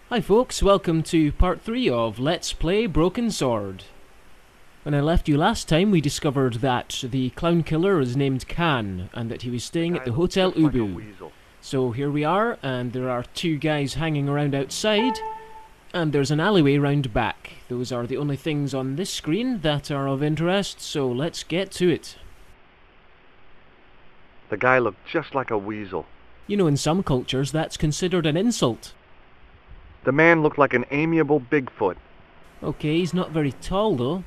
Hi folks, welcome to part 3 of Let's Play Broken Sword. When I left you last time, we discovered that the clown killer is named Khan, and that he was staying at the Hotel Ubu. So here we are, and there are two guys hanging around outside, and there's an alleyway round back. Those are the only things on this screen that are of interest, so let's get to it. The guy looked just like a weasel. You know, in some cultures that's considered an insult. The man looked like an amiable Bigfoot. Okay, he's not very tall though.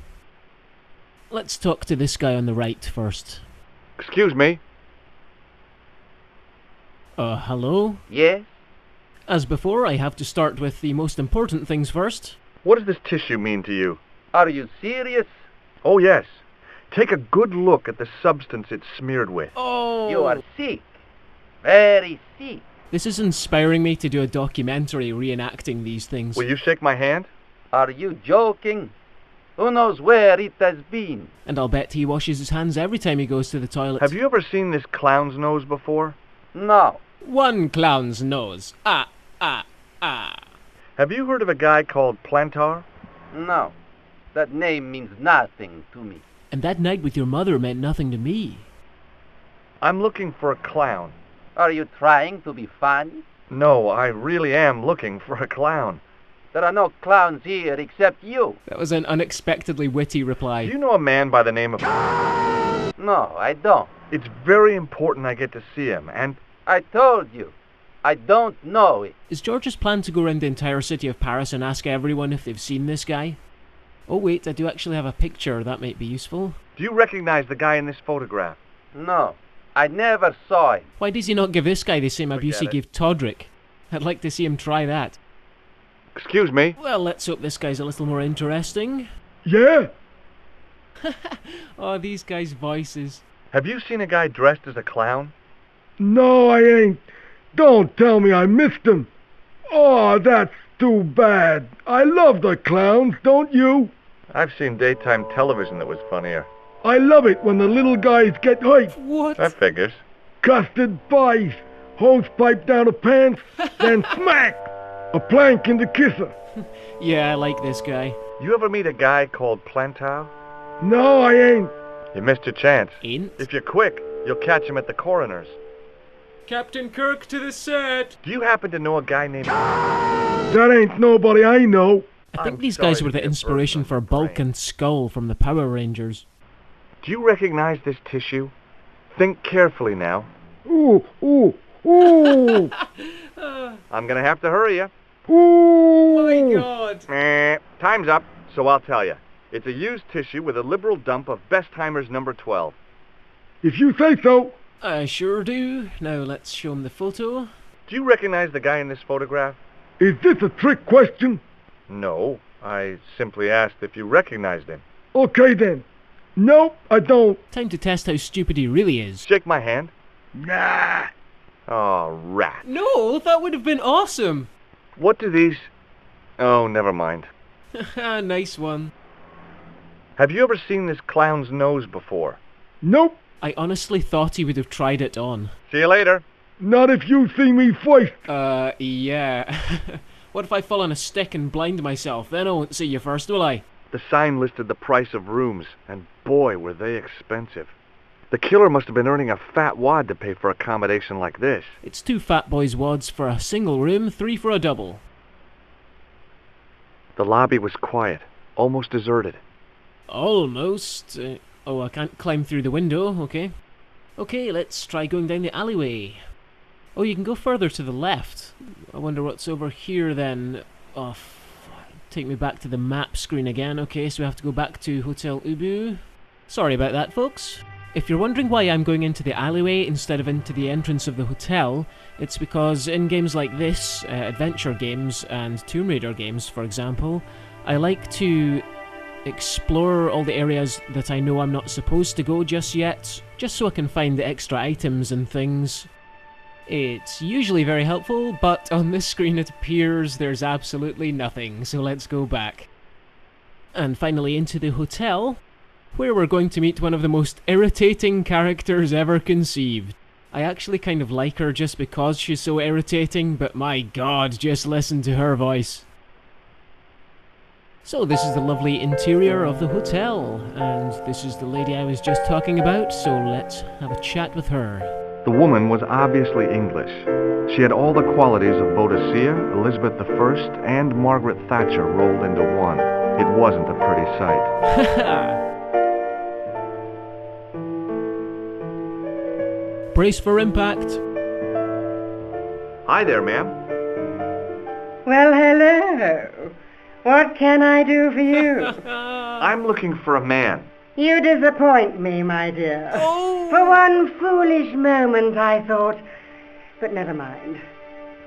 Let's talk to this guy on the right first. Excuse me? Hello? Yes? As before, I have to start with the most important things first. What does this tissue mean to you? Are you serious? Oh, yes. Take a good look at the substance it's smeared with. Oh! You are sick. Very sick. This is inspiring me to do a documentary reenacting these things. Will you shake my hand? Are you joking? Who knows where it has been? And I'll bet he washes his hands every time he goes to the toilet. Have you ever seen this clown's nose before? No. One clown's nose. Ah. Have you heard of a guy called Plantar? No. That name means nothing to me. And that night with your mother meant nothing to me. I'm looking for a clown. Are you trying to be funny? No, I really am looking for a clown. There are no clowns here except you. That was an unexpectedly witty reply. Do you know a man by the name of... No, I don't. It's very important I get to see him, and... I told you. I don't know it. Is George's plan to go around the entire city of Paris and ask everyone if they've seen this guy? Oh wait, I do actually have a picture. That might be useful. Do you recognize the guy in this photograph? No. I never saw him. Why does he not give this guy the same abuse he gave Todrick? I'd like to see him try that. Excuse me? Well, let's hope this guy's a little more interesting. Yeah? Oh, these guys' voices. Have you seen a guy dressed as a clown? No, I ain't. Don't tell me I missed him. Oh, that's too bad. I love the clowns, don't you? I've seen daytime television that was funnier. I love it when the little guys get hyped. What? That figures. Custard pies, hose pipe down the pants, then smack! A plank in the kisser. Yeah, I like this guy. You ever meet a guy called Plantar? No, I ain't. You missed your chance. Ain't? If you're quick, you'll catch him at the coroner's. Captain Kirk to the set! Do you happen to know a guy named... That ain't nobody I know. I think I'm these guys sorry were to the be a inspiration burden for on your Bulk brain. and Skull from the Power Rangers. Do you recognize this tissue? Think carefully now. Ooh, ooh, ooh, I'm gonna have to hurry you. ooh. God! Time's up, so I'll tell you. It's a used tissue with a liberal dump of Bestheimer's number 12. If you say so. I sure do. Now let's show him the photo. Do you recognize the guy in this photograph? Is this a trick question? No, I simply asked if you recognized him. Okay then. Nope, I don't. Time to test how stupid he really is. Shake my hand. Nah. Oh, rat. No, that would have been awesome! What do these... Oh, never mind. Nice one. Have you ever seen this clown's nose before? Nope, I honestly thought he would have tried it on. See you later. not if you see me first. Yeah. What if I fall on a stick and blind myself? Then I won't see you first, will I? The sign listed the price of rooms, and boy, were they expensive. The killer must have been earning a fat wad to pay for accommodation like this. It's 2 fat boys' wads for a single room, 3 for a double. The lobby was quiet, almost deserted. Almost. Oh, I can't climb through the window, okay. Okay, let's try going down the alleyway. Oh, you can go further to the left. I wonder what's over here then. Oh, take me back to the map screen again. Okay, so we have to go back to Hotel Ubu. Sorry about that, folks. If you're wondering why I'm going into the alleyway instead of into the entrance of the hotel, it's because in games like this, adventure games and Tomb Raider games, for example, I like to explore all the areas that I know I'm not supposed to go just yet, just so I can find the extra items and things. It's usually very helpful, but on this screen it appears there's absolutely nothing, so let's go back. And finally into the hotel, where we're going to meet one of the most irritating characters ever conceived. I actually kind of like her just because she's so irritating, but my god, just listen to her voice. So this is the lovely interior of the hotel, and this is the lady I was just talking about, so let's have a chat with her. The woman was obviously English. She had all the qualities of Boadicea, Elizabeth I, and Margaret Thatcher rolled into one. It wasn't a pretty sight. Brace for impact. Hi there, ma'am. Well, hello. What can I do for you? I'm looking for a man. You disappoint me, my dear. Oh. For one foolish moment I thought... But never mind.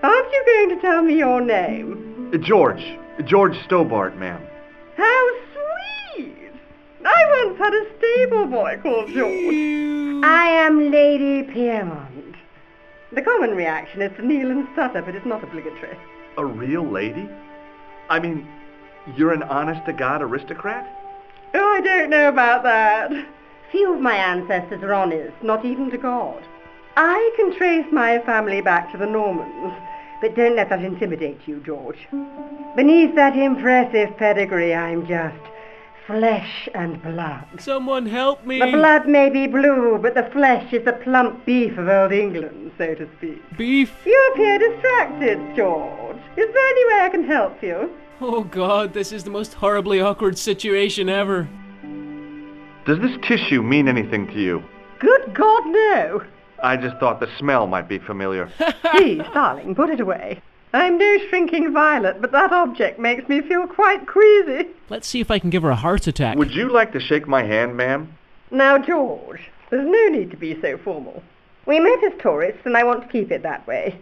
Aren't you going to tell me your name? George Stobart, ma'am. How sweet! I once had a stable boy called George. I am Lady Piermont. The common reaction is to kneel and stutter, but it's not obligatory. A real lady? I mean, you're an honest-to-God aristocrat? Oh, I don't know about that. Few of my ancestors are honest, not even to God. I can trace my family back to the Normans, but don't let that intimidate you, George. Beneath that impressive pedigree, I'm just flesh and blood. Someone help me! The blood may be blue, but the flesh is the plump beef of old England, so to speak. Beef? You appear distracted, George. Is there any way I can help you? Oh god, this is the most horribly awkward situation ever. Does this tissue mean anything to you? Good God, no. I just thought the smell might be familiar. Please, darling, put it away. I'm no shrinking violet, but that object makes me feel quite queasy. Let's see if I can give her a heart attack. Would you like to shake my hand, ma'am? Now, George, there's no need to be so formal. We met as tourists, and I want to keep it that way,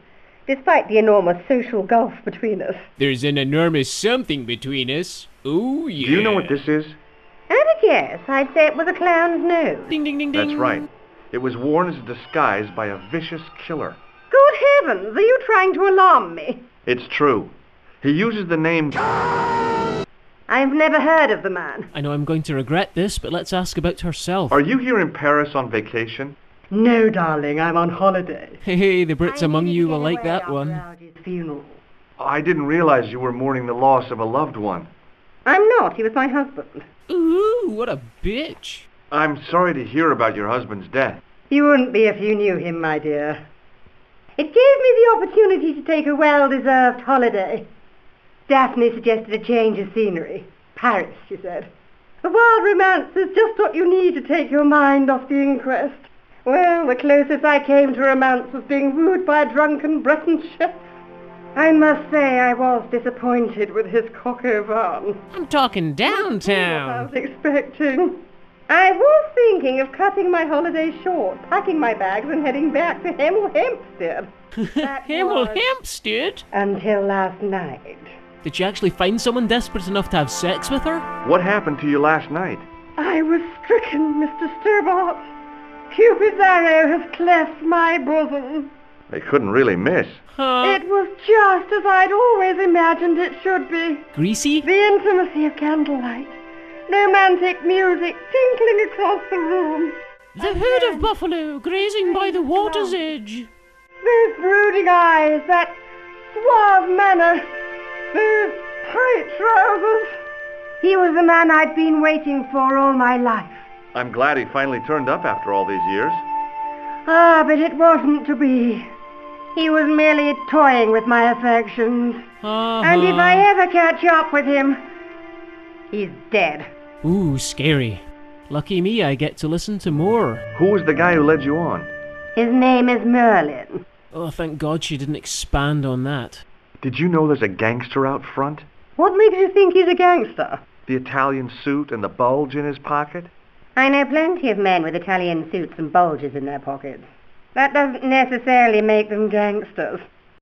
despite the enormous social gulf between us. There's an enormous something between us. Oh yeah. Do you know what this is? At a guess, I'd say it was a clown's nose. Ding ding ding ding. That's right. It was worn as a disguise by a vicious killer. Good heavens, are you trying to alarm me? It's true. He uses the name... I've never heard of the man. I know I'm going to regret this, but let's ask about herself. Are you here in Paris on vacation? No, darling, I'm on holiday. Hey, the Brits among you will like that one. Alge's funeral. I didn't realize you were mourning the loss of a loved one. I'm not, he was my husband. Ooh, what a bitch. I'm sorry to hear about your husband's death. You wouldn't be if you knew him, my dear. It gave me the opportunity to take a well-deserved holiday. Daphne suggested a change of scenery. Paris, she said. A wild romance is just what you need to take your mind off the inquest. Well, the closest I came to romance was being wooed by a drunken Breton chef. I must say I was disappointed with his coq au vin. I'm talking I downtown. was expecting. I was thinking of cutting my holiday short, packing my bags and heading back to Hemel Hempstead. Hemel Hempstead? Until last night. Did you actually find someone desperate enough to have sex with her? What happened to you last night? I was stricken, Mr. Stobart. Cupid's arrow has cleft my bosom. They couldn't really miss. It was just as I'd always imagined it should be. Greasy? The intimacy of candlelight. Romantic music tinkling across the room. The herd of buffalo grazing by the water's edge. Those brooding eyes, that suave manner, those tight trousers. He was the man I'd been waiting for all my life. I'm glad he finally turned up after all these years. Ah, but it wasn't to be. He was merely toying with my affections. And if I ever catch up with him, he's dead. Ooh, scary. Lucky me, I get to listen to more. Who was the guy who led you on? His name is Merlin. Oh, thank God she didn't expand on that. Did you know there's a gangster out front? What makes you think he's a gangster? The Italian suit and the bulge in his pocket? I know plenty of men with Italian suits and bulges in their pockets. That doesn't necessarily make them gangsters.